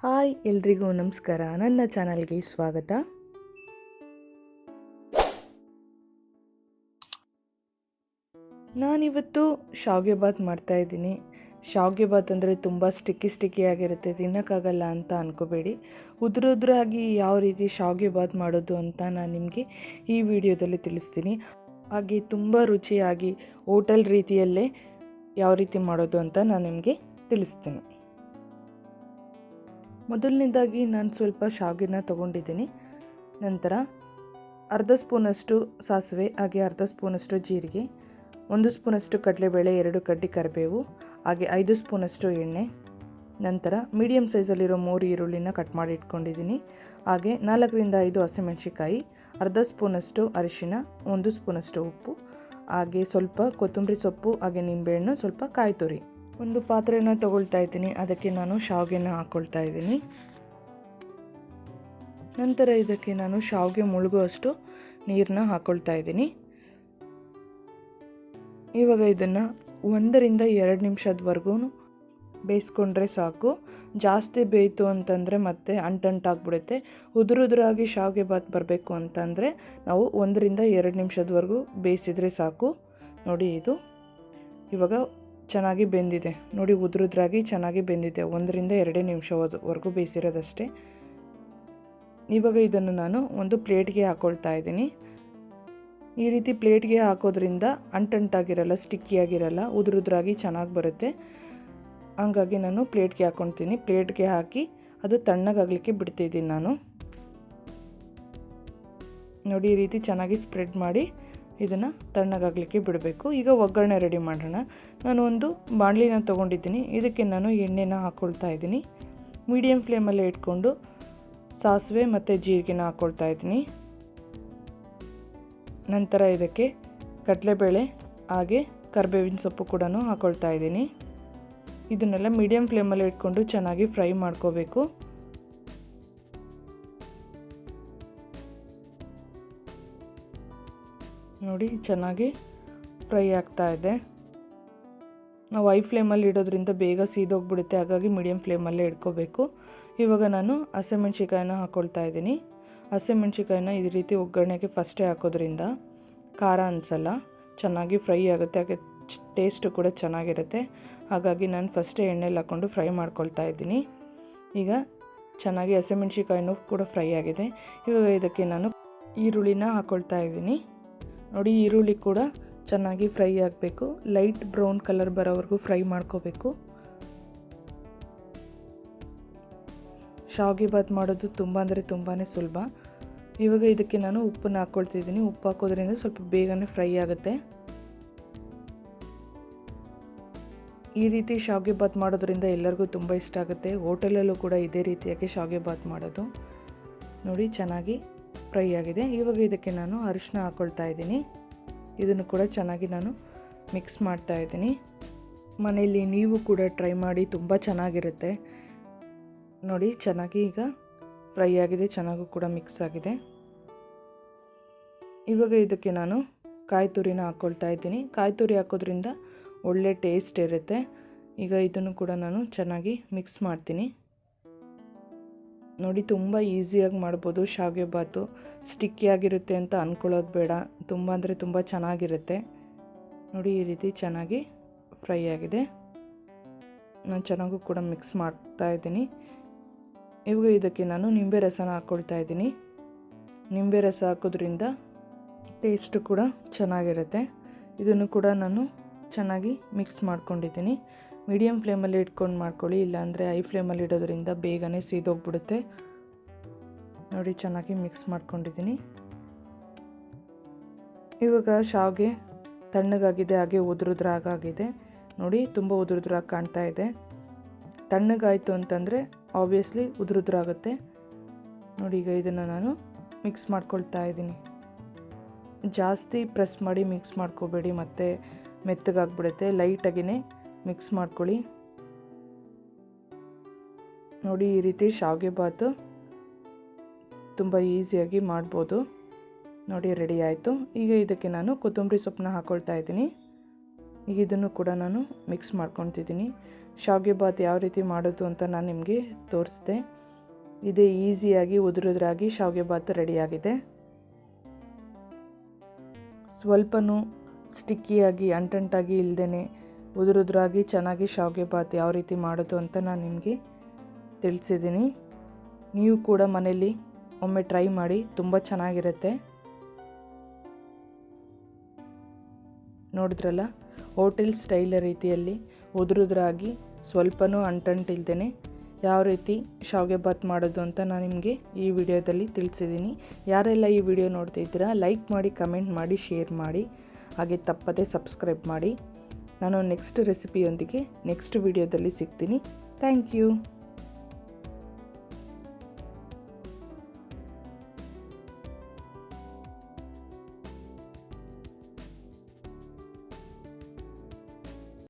Hi ಎಲ್ರಿಗೂ ನಮಸ್ಕಾರ. ನನ್ನ ಚಾನಲ್ಗೆ ಸ್ವಾಗತ. ನಾನಿವತ್ತು ಶಾವಿಗೆ ಬಾತ್ ಮಾಡ್ತಾಯಿದ್ದೀನಿ. ಶಾವಿಗೆ ಬಾತ್ ಅಂದರೆ ತುಂಬ ಸ್ಟಿಕ್ಕಿ ಆಗಿರುತ್ತೆ, ತಿನ್ನೋಕ್ಕಾಗಲ್ಲ ಅಂತ ಅಂದ್ಕೋಬೇಡಿ. ಉದುರಾಗಿ ಯಾವ ರೀತಿ ಶಾವಿಗೆ ಬಾತ್ ಮಾಡೋದು ಅಂತ ನಾನು ನಿಮಗೆ ಈ ವಿಡಿಯೋದಲ್ಲಿ ತಿಳಿಸ್ತೀನಿ. ಹಾಗೆ ತುಂಬ ರುಚಿಯಾಗಿ ಹೋಟೆಲ್ ರೀತಿಯಲ್ಲೇ ಯಾವ ರೀತಿ ಮಾಡೋದು ಅಂತ ನಾನು ನಿಮಗೆ ತಿಳಿಸ್ತೀನಿ. ಮೊದಲನೇದಾಗಿ ನಾನು ಸ್ವಲ್ಪ ಶಾವಿಗೆನ ತೊಗೊಂಡಿದ್ದೀನಿ. ನಂತರ ಅರ್ಧ ಸ್ಪೂನಷ್ಟು ಸಾಸಿವೆ, ಹಾಗೆ ಅರ್ಧ ಸ್ಪೂನಷ್ಟು ಜೀರಿಗೆ, 1 ಸ್ಪೂನಷ್ಟು ಕಡಲೆಬೇಳೆ, 2 ಕಡ್ಡಿ ಕರಿಬೇವು, ಹಾಗೆ 5 ಸ್ಪೂನಷ್ಟು ಎಣ್ಣೆ. ನಂತರ ಮೀಡಿಯಮ್ ಸೈಜಲ್ಲಿರೋ 3 ಈರುಳ್ಳಿನ ಕಟ್ ಮಾಡಿ ಇಟ್ಕೊಂಡಿದ್ದೀನಿ. ಹಾಗೆ 4ರಿಂದ 5 ಹಸಿಮೆಣಸಿಕಾಯಿ, ಅರ್ಧ ಸ್ಪೂನಷ್ಟು ಅರಿಶಿನ, 1 ಸ್ಪೂನಷ್ಟು ಉಪ್ಪು, ಹಾಗೆ ಸ್ವಲ್ಪ ಕೊತ್ತಂಬರಿ ಸೊಪ್ಪು, ಹಾಗೆ ನಿಂಬೆಹಣ್ಣು, ಸ್ವಲ್ಪ ಕಾಯಿ ತುರಿ. ಒಂದು ಪಾತ್ರೆನ ತಗೊಳ್ತಾ ಇದ್ದೀನಿ. ಅದಕ್ಕೆ ನಾನು ಶಾವಿಗೆನ ಹಾಕ್ಕೊಳ್ತಾ ಇದ್ದೀನಿ. ನಂತರ ಇದಕ್ಕೆ ನಾನು ಶಾವಿಗೆ ಮುಳುಗುವಷ್ಟು ನೀರನ್ನ ಹಾಕ್ಕೊಳ್ತಾ ಇದ್ದೀನಿ. ಇವಾಗ ಇದನ್ನು 1ರಿಂದ 2 ನಿಮಿಷದವರೆಗೂ ಬೇಯಿಸ್ಕೊಂಡ್ರೆ ಸಾಕು. ಜಾಸ್ತಿ ಬೇಯಿತು ಅಂತಂದರೆ ಮತ್ತೆ ಅಂಟಂಟಾಗ್ಬಿಡುತ್ತೆ. ಉದುರಾಗಿ ಶಾವಿಗೆ ಬಾತ್ ಬರಬೇಕು ಅಂತಂದರೆ ನಾವು 1ರಿಂದ 2 ನಿಮಿಷದವರೆಗೂ ಬೇಯಿಸಿದರೆ ಸಾಕು. ನೋಡಿ, ಇದು ಇವಾಗ ಚೆನ್ನಾಗಿ ಬೆಂದಿದೆ. ನೋಡಿ, ಉದುರಾಗಿ ಚೆನ್ನಾಗಿ ಬೆಂದಿದೆ. 1ರಿಂದ 2 ನಿಮಿಷವರೆಗೂ ಬೇಯಿಸಿರೋದಷ್ಟೇ. ಇವಾಗ ಇದನ್ನು ನಾನು ಒಂದು ಪ್ಲೇಟ್ಗೆ ಹಾಕ್ಕೊಳ್ತಾ ಇದ್ದೀನಿ. ಈ ರೀತಿ ಪ್ಲೇಟ್ಗೆ ಹಾಕೋದ್ರಿಂದ ಅಂಟಂಟಾಗಿರಲ್ಲ, ಸ್ಟಿಕ್ಕಿಯಾಗಿರಲ್ಲ, ಉದುರಾಗಿ ಚೆನ್ನಾಗಿ ಬರುತ್ತೆ. ಹಂಗಾಗಿ ನಾನು ಪ್ಲೇಟ್ಗೆ ಹಾಕ್ಕೊಳ್ತೀನಿ. ಪ್ಲೇಟ್ಗೆ ಹಾಕಿ ಅದು ತಣ್ಣಗಾಗಲಿಕ್ಕೆ ಬಿಡ್ತಿದ್ದೀನಿ ನಾನು. ನೋಡಿ, ಈ ರೀತಿ ಚೆನ್ನಾಗಿ ಸ್ಪ್ರೆಡ್ ಮಾಡಿ ಇದನ್ನು ತಣ್ಣಗಾಗಲಿಕ್ಕೆ ಬಿಡಬೇಕು. ಈಗ ಒಗ್ಗರಣೆ ರೆಡಿ ಮಾಡೋಣ. ನಾನು ಒಂದು ಬಾಣಲಿನ ತೊಗೊಂಡಿದ್ದೀನಿ. ಇದಕ್ಕೆ ನಾನು ಎಣ್ಣೆನ ಹಾಕ್ಕೊಳ್ತಾ ಇದ್ದೀನಿ. ಮೀಡಿಯಮ್ ಫ್ಲೇಮಲ್ಲೇ ಇಟ್ಕೊಂಡು ಸಾಸಿವೆ ಮತ್ತು ಜೀರಿಗೆನ ಹಾಕ್ಕೊಳ್ತಾ ಇದ್ದೀನಿ. ನಂತರ ಇದಕ್ಕೆ ಕಡಲೆಬೇಳೆ ಹಾಗೆ ಕರಿಬೇವಿನ ಸೊಪ್ಪು ಕೂಡ ಹಾಕ್ಕೊಳ್ತಾ ಇದ್ದೀನಿ. ಇದನ್ನೆಲ್ಲ ಮೀಡಿಯಮ್ ಫ್ಲೇಮಲ್ಲೇ ಇಟ್ಕೊಂಡು ಚೆನ್ನಾಗಿ ಫ್ರೈ ಮಾಡ್ಕೋಬೇಕು. ನೋಡಿ, ಚೆನ್ನಾಗಿ ಫ್ರೈ ಆಗ್ತಾ ಇದೆ. ನಾವು ಹೈ ಫ್ಲೇಮಲ್ಲಿ ಇಡೋದ್ರಿಂದ ಬೇಗ ಸೀದೋಗ್ಬಿಡುತ್ತೆ, ಹಾಗಾಗಿ ಮೀಡಿಯಮ್ ಫ್ಲೇಮಲ್ಲೇ ಇಟ್ಕೋಬೇಕು. ಇವಾಗ ನಾನು ಹಸಿಮೆಣ್ಸಿಕಾಯಿನ ಹಾಕ್ಕೊಳ್ತಾ ಇದ್ದೀನಿ. ಹಸಿಮೆಣ್ಸಿಕಾಯಿನ ಈ ರೀತಿ ಒಗ್ಗರಣೆಗೆ ಫಸ್ಟೇ ಹಾಕೋದ್ರಿಂದ ಖಾರ ಅನಿಸಲ್ಲ, ಚೆನ್ನಾಗಿ ಫ್ರೈ ಆಗುತ್ತೆ, ಹಾಗೆ ಟೇಸ್ಟು ಕೂಡ ಚೆನ್ನಾಗಿರುತ್ತೆ. ಹಾಗಾಗಿ ನಾನು ಫಸ್ಟೇ ಎಣ್ಣೆಲಿ ಹಾಕ್ಕೊಂಡು ಫ್ರೈ ಮಾಡ್ಕೊಳ್ತಾ ಇದ್ದೀನಿ. ಈಗ ಚೆನ್ನಾಗಿ ಹಸಿಮೆಣ್ಸಿಕಾಯಿನೂ ಕೂಡ ಫ್ರೈ ಆಗಿದೆ. ಇವಾಗ ಇದಕ್ಕೆ ನಾನು ಈರುಳ್ಳಿನ ಹಾಕ್ಕೊಳ್ತಾ ಇದ್ದೀನಿ. ನೋಡಿ, ಈರುಳ್ಳಿ ಕೂಡ ಚೆನ್ನಾಗಿ ಫ್ರೈ ಆಗಬೇಕು. ಲೈಟ್ ಬ್ರೌನ್ ಕಲರ್ ಬರೋವರೆಗೂ ಫ್ರೈ ಮಾಡ್ಕೋಬೇಕು. ಶಾವಿಗೆ ಬಾತ್ ಮಾಡೋದು ತುಂಬ ಅಂದರೆ ತುಂಬಾ ಸುಲಭ. ಇವಾಗ ಇದಕ್ಕೆ ನಾನು ಉಪ್ಪನ್ನು ಹಾಕ್ಕೊಳ್ತಿದ್ದೀನಿ. ಉಪ್ಪು ಹಾಕೋದ್ರಿಂದ ಸ್ವಲ್ಪ ಬೇಗನೆ ಫ್ರೈ ಆಗುತ್ತೆ. ಈ ರೀತಿ ಶಾವಿಗೆ ಬಾತ್ ಮಾಡೋದ್ರಿಂದ ಎಲ್ಲರಿಗೂ ತುಂಬ ಇಷ್ಟ ಆಗುತ್ತೆ. ಹೋಟೆಲಲ್ಲೂ ಕೂಡ ಇದೇ ರೀತಿಯಾಗಿ ಶಾವಿಗೆ ಬಾತ್ ಮಾಡೋದು. ನೋಡಿ, ಚೆನ್ನಾಗಿ ಫ್ರೈ ಆಗಿದೆ. ಇವಾಗ ಇದಕ್ಕೆ ನಾನು ಅರಿಶಿನ ಹಾಕ್ಕೊಳ್ತಾ ಇದ್ದೀನಿ. ಇದನ್ನು ಕೂಡ ಚೆನ್ನಾಗಿ ನಾನು ಮಿಕ್ಸ್ ಮಾಡ್ತಾ ಇದ್ದೀನಿ. ಮನೆಯಲ್ಲಿ ನೀವು ಕೂಡ ಟ್ರೈ ಮಾಡಿ, ತುಂಬ ಚೆನ್ನಾಗಿರುತ್ತೆ. ನೋಡಿ, ಚೆನ್ನಾಗಿ ಈಗ ಫ್ರೈ ಆಗಿದೆ, ಚೆನ್ನಾಗೂ ಕೂಡ ಮಿಕ್ಸ್ ಆಗಿದೆ. ಇವಾಗ ಇದಕ್ಕೆ ನಾನು ಕಾಯಿ ತುರಿನ ಹಾಕ್ಕೊಳ್ತಾ ಇದ್ದೀನಿ. ಕಾಯಿ ತುರಿ ಹಾಕೋದ್ರಿಂದ ಒಳ್ಳೆ ಟೇಸ್ಟ್ ಇರುತ್ತೆ. ಈಗ ಇದನ್ನು ಕೂಡ ನಾನು ಚೆನ್ನಾಗಿ ಮಿಕ್ಸ್ ಮಾಡ್ತೀನಿ. ನೋಡಿ, ತುಂಬ ಈಸಿಯಾಗಿ ಮಾಡ್ಬೋದು ಶಾವಿಗೆ ಬಾತು. ಸ್ಟಿಕ್ಕಿಯಾಗಿರುತ್ತೆ ಅಂತ ಅಂದ್ಕೊಳ್ಳೋದು ಬೇಡ, ತುಂಬ ಅಂದರೆ ತುಂಬ ಚೆನ್ನಾಗಿರುತ್ತೆ. ನೋಡಿ, ಈ ರೀತಿ ಚೆನ್ನಾಗಿ ಫ್ರೈ ಆಗಿದೆ. ನಾನು ಚೆನ್ನಾಗೂ ಕೂಡ ಮಿಕ್ಸ್ ಮಾಡ್ತಾ ಇದ್ದೀನಿ. ಇವಾಗ ಇದಕ್ಕೆ ನಾನು ನಿಂಬೆ ರಸನ ಹಾಕ್ಕೊಳ್ತಾ ಇದ್ದೀನಿ. ನಿಂಬೆ ರಸ ಹಾಕೋದ್ರಿಂದ ಟೇಸ್ಟು ಕೂಡ ಚೆನ್ನಾಗಿರುತ್ತೆ. ಇದನ್ನು ಕೂಡ ನಾನು ಚೆನ್ನಾಗಿ ಮಿಕ್ಸ್ ಮಾಡ್ಕೊಂಡಿದ್ದೀನಿ. ಮೀಡಿಯಮ್ ಫ್ಲೇಮಲ್ಲಿ ಇಟ್ಕೊಂಡು ಮಾಡ್ಕೊಳ್ಳಿ, ಇಲ್ಲಾಂದರೆ ಹೈ ಫ್ಲೇಮಲ್ಲಿ ಇಡೋದ್ರಿಂದ ಬೇಗನೆ ಸೀದೋಗ್ಬಿಡುತ್ತೆ. ನೋಡಿ, ಚೆನ್ನಾಗಿ ಮಿಕ್ಸ್ ಮಾಡ್ಕೊಂಡಿದ್ದೀನಿ. ಇವಾಗ ಶಾವಿಗೆ ತಣ್ಣಗಾಗಿದೆ, ಹಾಗೆ ಉದುರಾಗಾಗಿದೆ. ನೋಡಿ, ತುಂಬ ಉದುರಾಗಿ ಕಾಣ್ತಾ ಇದೆ. ತಣ್ಣಗಾಯಿತು ಅಂತಂದರೆ ಆಬ್ವಿಯಸ್ಲಿ ಉದುರಾಗುತ್ತೆ. ನೋಡಿ, ಈಗ ಇದನ್ನು ನಾನು ಮಿಕ್ಸ್ ಮಾಡ್ಕೊಳ್ತಾ ಇದ್ದೀನಿ. ಜಾಸ್ತಿ ಪ್ರೆಸ್ ಮಾಡಿ ಮಿಕ್ಸ್ ಮಾಡ್ಕೋಬೇಡಿ, ಮತ್ತು ಮೆತ್ತಗಾಗ್ಬಿಡುತ್ತೆ. ಲೈಟಾಗಿಯೇ ಮಿಕ್ಸ್ ಮಾಡ್ಕೊಳ್ಳಿ. ನೋಡಿ, ಈ ರೀತಿ ಶಾವಿಗೆ ಬಾತು ತುಂಬ ಈಸಿಯಾಗಿ ಮಾಡ್ಬೋದು. ನೋಡಿ, ರೆಡಿ ಆಯಿತು. ಈಗ ಇದಕ್ಕೆ ನಾನು ಕೊತ್ತಂಬರಿ ಸೊಪ್ಪನ್ನ ಹಾಕ್ಕೊಳ್ತಾ ಇದ್ದೀನಿ. ಈಗ ಇದನ್ನು ಕೂಡ ನಾನು ಮಿಕ್ಸ್ ಮಾಡ್ಕೊತಿದ್ದೀನಿ. ಶಾವಿಗೆ ಬಾತ್ ಯಾವ ರೀತಿ ಮಾಡೋದು ಅಂತ ನಾನು ನಿಮಗೆ ತೋರಿಸಿದೆ. ಇದೇ ಈಸಿಯಾಗಿ ಉದುರುದ್ರಾಗಿ ಶಾವಿಗೆ ಬಾತ್ ರೆಡಿಯಾಗಿದೆ. ಸ್ವಲ್ಪನೂ ಸ್ಟಿಕ್ಕಿಯಾಗಿ ಅಂಟಂಟಾಗಿ ಇಲ್ಲದೇ ಉದುರುದ್ರಾಗಿ ಚೆನ್ನಾಗಿ ಶಾವಿಗೆ ಬಾತ್ ಯಾವ ರೀತಿ ಮಾಡೋದು ಅಂತ ನಾನು ನಿಮಗೆ ತಿಳಿಸಿದ್ದೀನಿ. ನೀವು ಕೂಡ ಮನೇಲಿ ಒಮ್ಮೆ ಟ್ರೈ ಮಾಡಿ, ತುಂಬ ಚೆನ್ನಾಗಿರುತ್ತೆ. ನೋಡಿದ್ರಲ್ಲ, ಹೋಟೆಲ್ ಸ್ಟೈಲ್ ರೀತಿಯಲ್ಲಿ ಉದುರುದ್ರಾಗಿ ಸ್ವಲ್ಪನೂ ಅಂಟಂಟಿಲ್ದೇ ಯಾವ ರೀತಿ ಶಾವಿಗೆ ಬಾತ್ ಮಾಡೋದು ಅಂತ ನಾನು ನಿಮಗೆ ಈ ವಿಡಿಯೋದಲ್ಲಿ ತಿಳಿಸಿದ್ದೀನಿ. ಯಾರೆಲ್ಲ ಈ ವಿಡಿಯೋ ನೋಡ್ತಿದ್ದೀರಾ ಲೈಕ್ ಮಾಡಿ, ಕಮೆಂಟ್ ಮಾಡಿ, ಶೇರ್ ಮಾಡಿ, ಹಾಗೆ ತಪ್ಪದೇ ಸಬ್ಸ್ಕ್ರೈಬ್ ಮಾಡಿ. ನಾನು ನೆಕ್ಸ್ಟ್ ರೆಸಿಪಿಯೊಂದಿಗೆ ನೆಕ್ಸ್ಟ್ ವಿಡಿಯೋದಲ್ಲಿ ಸಿಗ್ತೀನಿ. Thank you.